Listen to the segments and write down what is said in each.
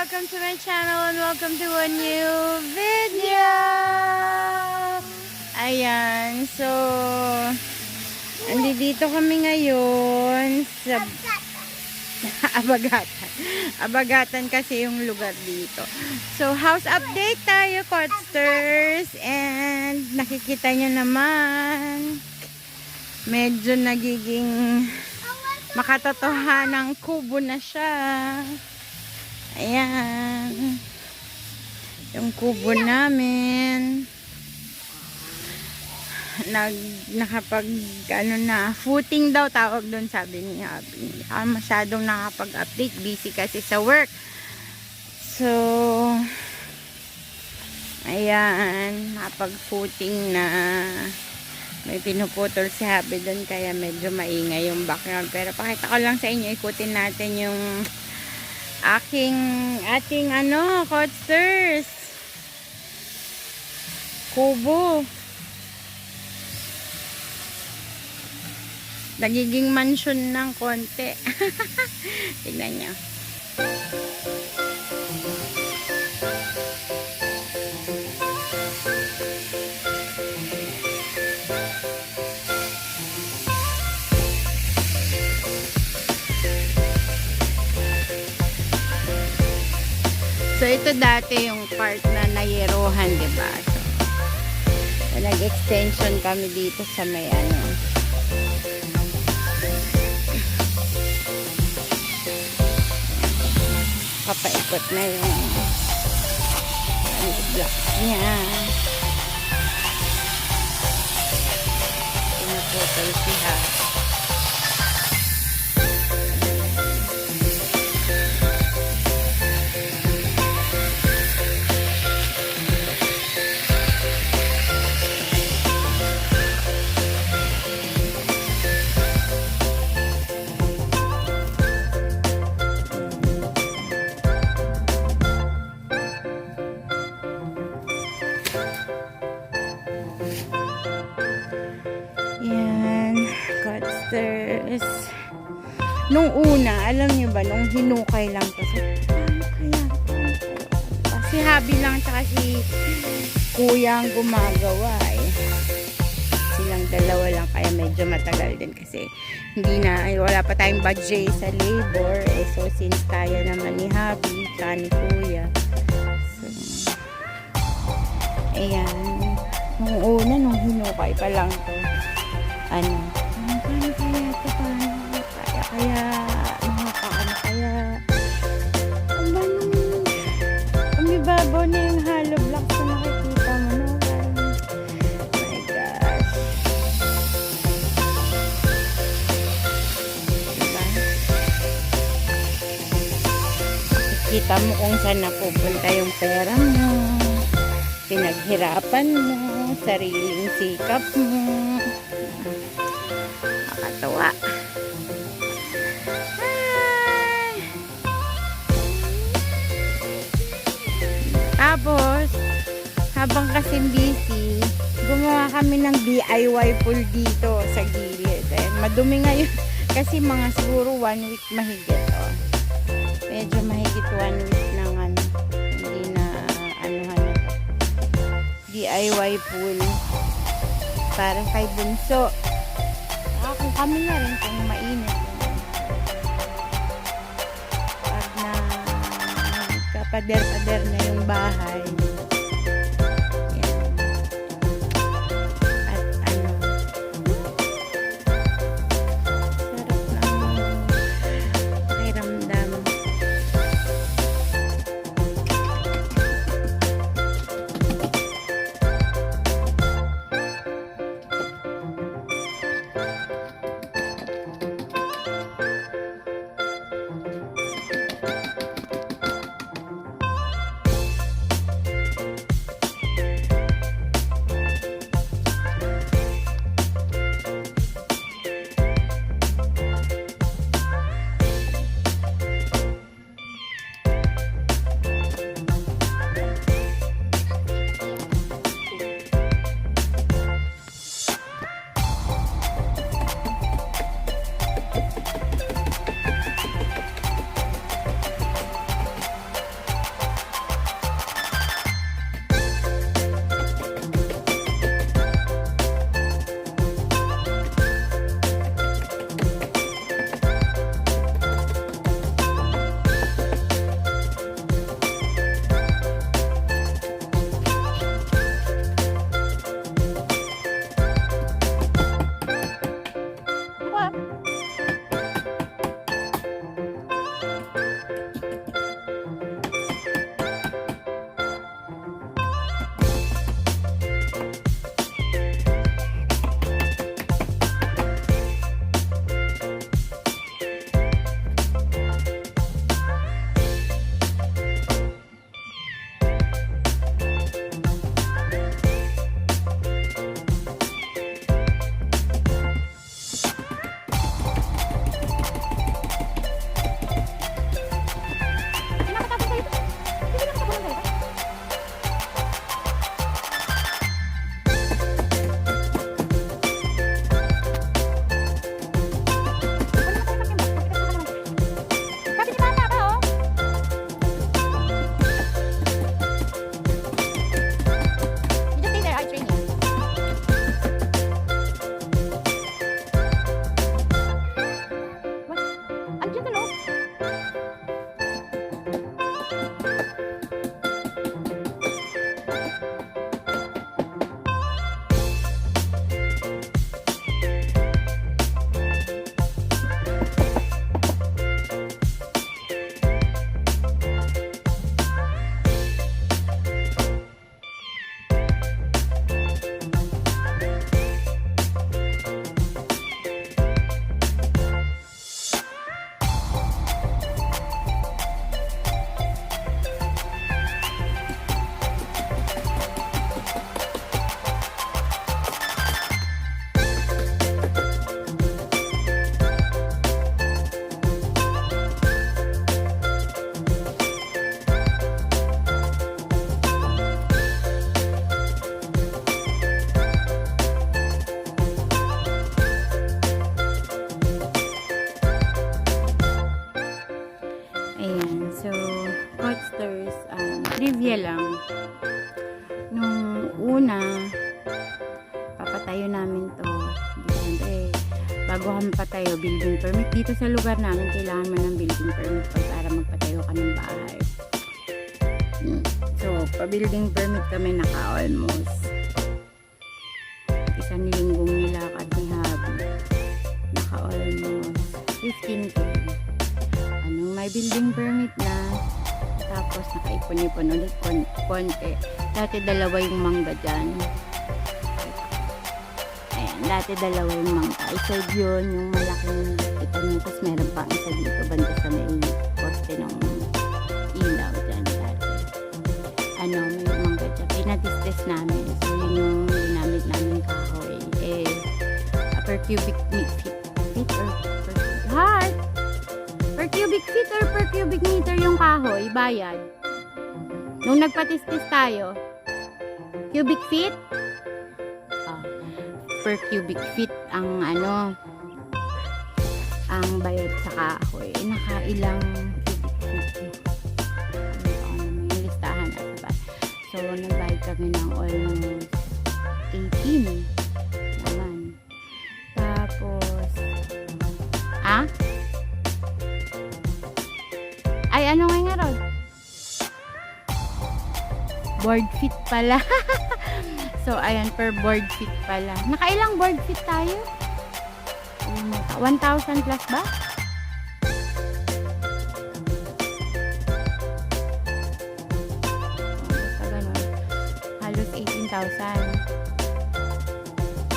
Welcome to my channel and welcome to a new video. Ayan, so andito kami ngayon sa Abagatan. Abagatan kasi yung lugar dito. So house update tayo, Codsters, and nakikita nyo naman medyo nagiging makatotohanang kubo na siya. Ayan. Yung kubo namin. Nakapag, footing daw tawag doon, sabi niya. Masyadong nakapag-update. Busy kasi sa work. So, ayan. Nakapag-footing na. May pinuputol si Habi doon, kaya medyo maingay yung background. Pero pakita ko lang sa inyo, ikutin natin yung ating Codsters kubo. Nagiging mansion ng konti. Tignan nyo. So, ito dati yung part na nayerohan, diba? So, nag-extension kami dito sa may papaikot na yung block niya. Pinaputol siya. Codsters. Nung una, alam niyo ba, nung hinukay lang to. So, kaya? Si Habi lang tsaka si Kuya ang gumagawa eh. Silang dalawa lang, kaya medyo matagal din kasi wala pa tayong budget sa labor eh. So, since kaya naman ni Habi tsaka ni Kuya. So, ayan. Nung una, nung hinukay pa lang to. Kaya umibabaw na yung hollow blocks na nakikita mo, no? Oh my gosh. Diba? Kita mo kung saan napupunta yung pera mo, pinaghirapan mo, sariling sikap mo. Nakakatawa. Tapos, habang kasi busy, gumawa kami ng DIY pool dito sa gilid. Ayan, madumi ngayon kasi mga siguro 1 week mahigit. Oh. Medyo mahigit 1 week ng hindi na DIY pool para kay Bunso. Kung kami na rin kung mainit. Pag na kapader-pader na yung bahay. Yan. At sarap ng pakiramdam. Hotstars, trivia lang. Nung una, papatayo namin to. Siyempre, bago kami patayo, building permit. Dito sa lugar namin, kailangan mo ng building permit para magpatayo ka ng bahay. So, pa-building permit kami naka-almost. Isang linggong nilakad ni Habi. Naka-almost 15K. Anong may building permit na, tapos nakaipon-ipon ulit konti. Dati dalawa yung mangga dyan. Ayan, dati dalawa yung mangga. Isa yun, yung malaking ito nyo. Tapos meron pa isa dito, banda sa may poste ng ilaw dyan dati. May mangga dyan. Pinatistes namin. So, yun yung ginamit namin kahoy. Per cubic feet or per heart? Per cubic feet or per cubic meter yung kahoy, bayad. Nung nagpatistis tayo, cubic feet? Per cubic feet ang ang bayad sa kahoy. Nakailang cubic feet. May listahan at ba? So, nagbayad kami ng almost 18 naman. Tapos, ay, ano nga ron? Board feet pala. So, ayan, per board feet pala. Nakailang board feet tayo? 1,000 plus ba? Basta ganun. Halos 18,000.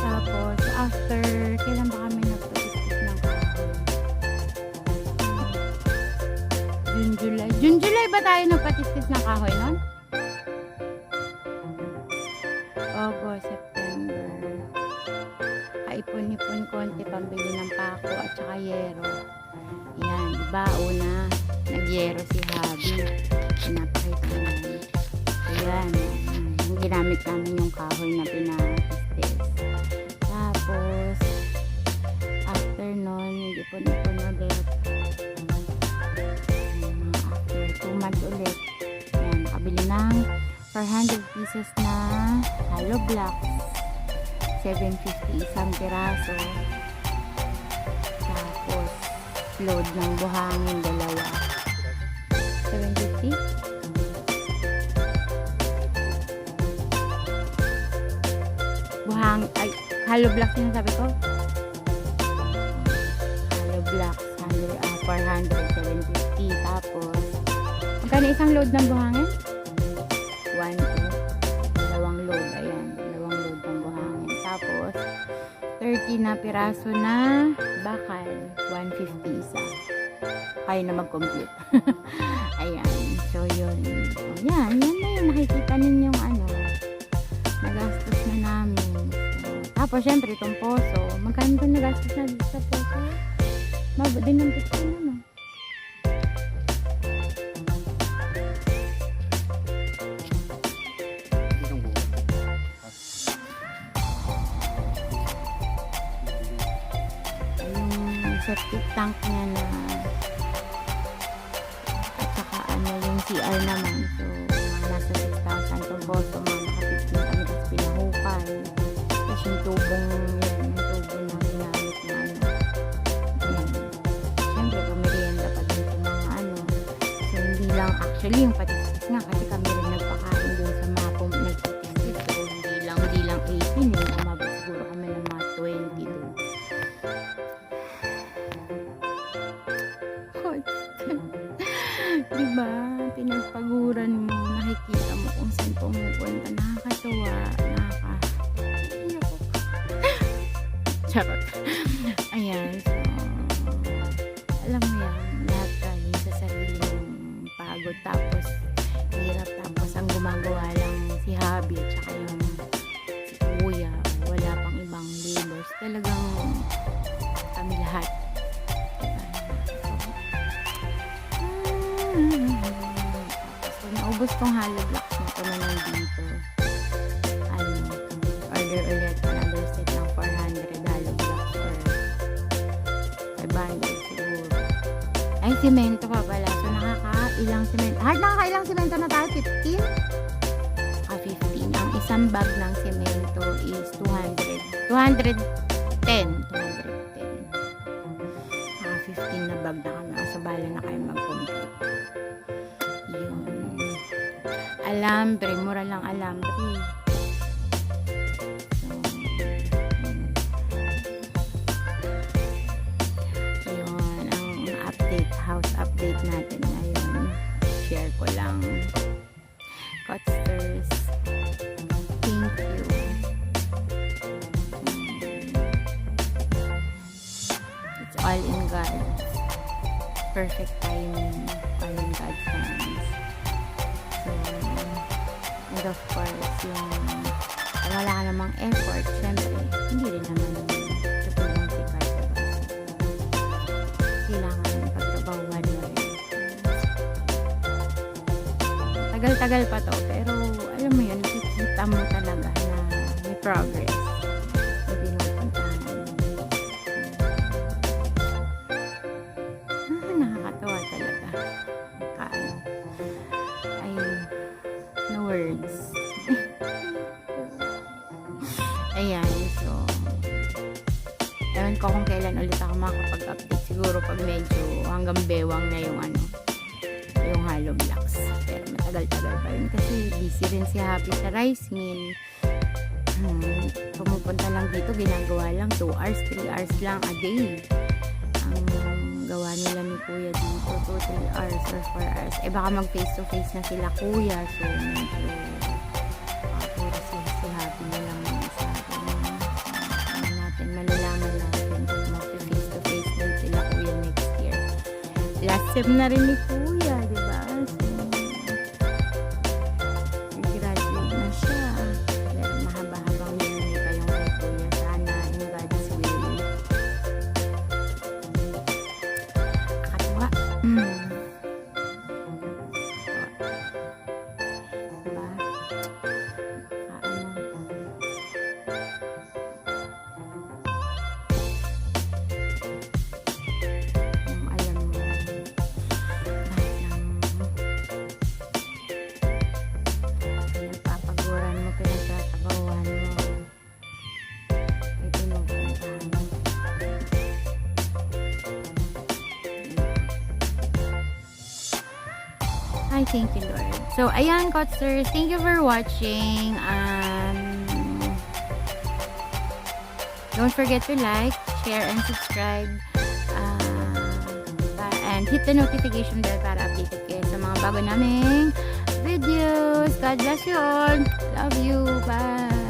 Tapos, after, kailan ba kami nagpapit ng kahoy? June, July ba tayo nagpatistis ng kahoy nun? August, September. Kaipon-ipon konti pambili ng pako at saka yero. Yan, diba? Una, nag-yero si Habi. Pinapakita namin. Ayan, ginamit namin yung kahoy na pinatistis. Tapos, after nun, ipon-ipon ulit. After 2 months ulit, ayan, nakabili ng 400 pieces na hollow blocks. 750 isang piraso. Tapos, load ng buhangin, dalawa. 750? Hollow blocks yung sabi ko. Hollow blocks, 400, 750. Tapos, magkano isang load ng buhangin? 1, 2, dalawang load. Ayan, dalawang load ng buhangin. Tapos, 30 na piraso na bakal. 150 isa. Kaya na mag-compute. Ayan. So, yun. So, yan na yun. Nakikita ninyong nagastos na namin. Tapos, syempre, itong poso. Magkano ba nagastos na dito sa poso? Mababa din ng pito na, Yung septic tank niya na at saka yung CR naman. So, nasa 6,000 itong poso. Naka-15 kami tapos pinahukay. Tapos yung tubong na ginamit na ayan. Siyempre, pumirienda pa din sa mga So, hindi lang actually yung patistis nga kasi kami rin nagpakain doon sa mga nagpatistis. So, hindi lang 18 umabot siguro kami ng mga 20 doon. Diba? Pinagpaguran mo, nakikita mo kung saan pumupunta. Nakakatuwa, charot. Ayan, so alam mo yan, lahat galing sa sarili mong pagod, tapos hirap, tapos ang gumagawa lang si Habi at saka yung si Kuya, wala pang ibang labors, talagang kami lahat, diba? So naubos kong hollow blocks na ito na nandito. Order ulit another set ng 400 hollow blocks or 500 siguro. Ay, simento pa pala. So, nakaka ilang semento. Nakakailang semento na tayo? 15? 15. Ang isang bag ng semento is 200. 210. 15 na bag na kami. So, bala na kayo mag-complete. Yun. Alambre. Mura lang alambre. So, yun. Ang update. House update natin ngayon. Share ko lang. Cotsters. Thank you. It's all in God. Perfect timing. All in God's hands. So, and of course, yung wala ka namang effort, syempre, hindi rin naman tutulong si God. Kailangan pagtrabahuan mo rin. Tagal-tagal pa to, pero alam mo yun, nakikita mo talaga na may progress na pinupuntahan. Nakakatawa talaga. Ay, no words. Ayan, so ewan ko kung kailan ulit ako makakapag-update. Siguro pag medyo hanggang bewang na yung yung hollow blocks. Pero matagal-tagal pa yun kasi busy rin si Happy sa rice mill. Pumupunta lang dito, ginagawa lang 2 hours, 3 hours lang a day. Ang gawa nila ni Kuya dito 2, 3 hours or 4 hours. Eh baka mag face to face na sila Kuya. So medyo puro si Happy na lang yung isa. Malalaman natin kung mag face to face din sila Kuya next year. Last sem na rin ni Kuya, di ba? So, graduate na siya. Pero mahaba-habang meron pa yung kay Kuya. Sana in God's will. Kakatuwa. Diba? Hi, thank you, Lord. So, ayan, Cotsters. Thank you for watching. Don't forget to like, share, and subscribe. And hit the notification bell para updated kayo sa mga bago naming videos. God bless you all. Love you. Bye.